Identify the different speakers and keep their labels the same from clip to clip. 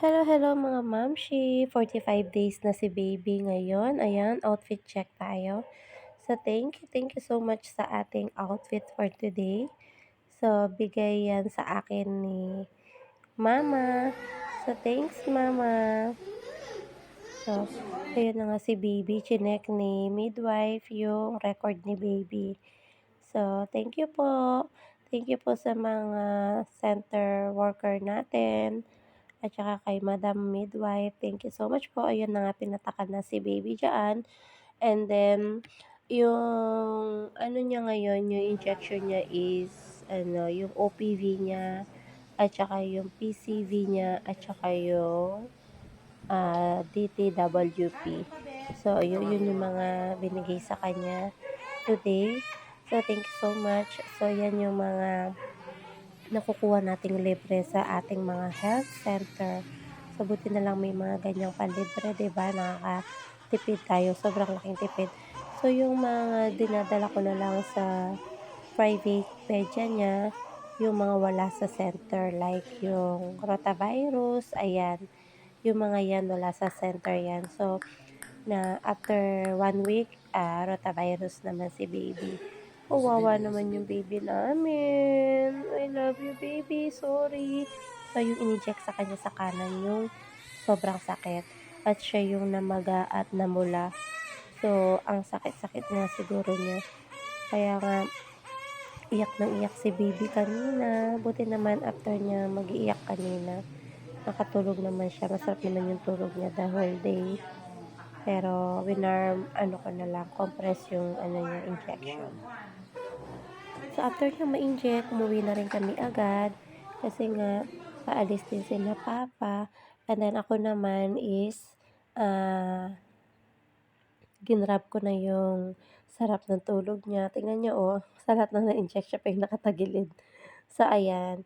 Speaker 1: Hello, hello mga mamshi! 5 days na si baby ngayon. Ayan, outfit check tayo. So, thank you so much sa ating outfit for today. So, bigay yan sa akin ni mama. So, thanks mama. So, ayun na nga si baby. Chinek ni midwife yung record ni baby. So, thank you po. Thank you po sa mga center worker natin. At saka kay Madam Midwife, thank you so much po. Ayun na nga, pinatakan na si baby dyan. And then, yung ano niya ngayon, yung injection niya is, yung OPV niya, at saka yung PCV niya, at saka yung DTWP. So, yun yung mga binigay sa kanya today. So, thank you so much. So, yan yung mga nakukuha nating libre sa ating mga health center. So, buti na lang may mga ganyang palibre, 'di ba? Nakakatipid tayo, sobrang laking tipid. So, yung mga dinadala ko na lang sa private pedya niya, yung mga wala sa center, like yung rotavirus, ayan. Yung mga yan, wala sa center yan. So, na after 1 week, rotavirus naman si baby. Kawawa naman yung baby namin. I love you, baby. Sorry. So, yung in-inject sa kanya sa kanan, yung sobrang sakit. At siya yung namaga at namula. So, ang sakit-sakit na siguro niya. Kaya nga, iyak nang iyak si baby kanina. Buti naman after niya mag-iiyak kanina, nakatulog naman siya. Masarap naman yung tulog niya the whole day. Pero, ko na lang, compress yung niya, injection. So, after niya ma-inject, umuwi na rin kami agad. Kasi nga, paalis din sila papa. And then, ako naman is, ginrab ko na yung sarap ng tulog niya. Tingnan niyo, oh, sa lahat ng na-inject siya pa yung nakatagilid. So, ayan.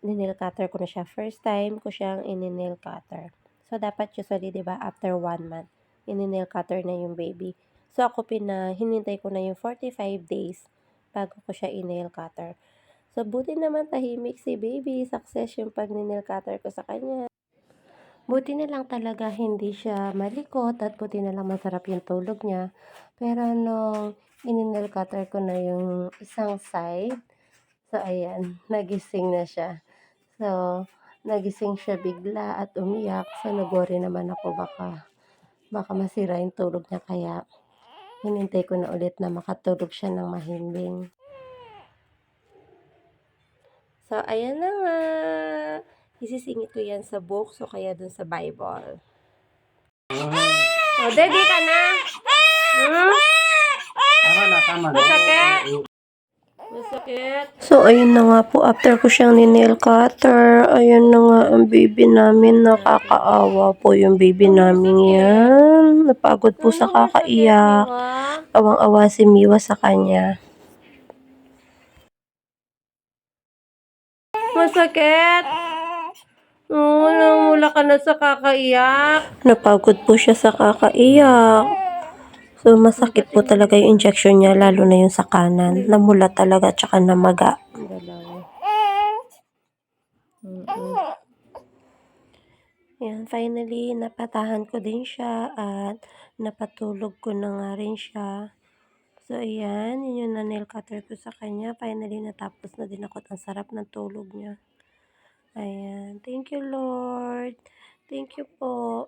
Speaker 1: Ni-nail cutter ko na siya. First time ko siyang ini-nail cutter. So, dapat usually, di ba, after 1 month, ini-nail cutter na yung baby. So, ako hinintay ko na yung 45 days bago ko siya i-nail cutter. So, buti naman tahimik si baby. Success yung pag-nail cutter ko sa kanya. Buti na lang talaga hindi siya malikot at buti na lang masarap yung tulog niya. Pero nung ini-nail cutter ko na yung isang side, so ayan, nagising na siya. So, nagising siya bigla at umiyak. So, nag-worry naman ako baka masira yung tulog niya. Kaya, hinintay ko na ulit na makatulog siya ng mahimbing. So, ayan na nga. Isisingit ko yan sa book, so kaya dun sa Bible. O, daddy ka na?
Speaker 2: Tama na.
Speaker 1: Masakit? Masakit. So, ayun na nga po. After ko siyang ni-nail cutter, ayun na nga ang baby namin. Nakakaawa po yung baby namin yan. Napagod po sa kakaiyak. Awang-awa si Miwa sa kanya. Masakit? Wala ka na sa kakaiyak. Napagod po siya sa kakaiyak. So, masakit po talaga yung injection niya, lalo na yung sa kanan. Namula talaga, tsaka namaga. Yan, finally, napatahan ko din siya at napatulog ko na nga rin siya. So, ayan, yun yung na-nail cutter ko sa kanya. Finally, natapos na din ako at ang sarap ng tulog niya. Ayan, thank you Lord. Thank you po.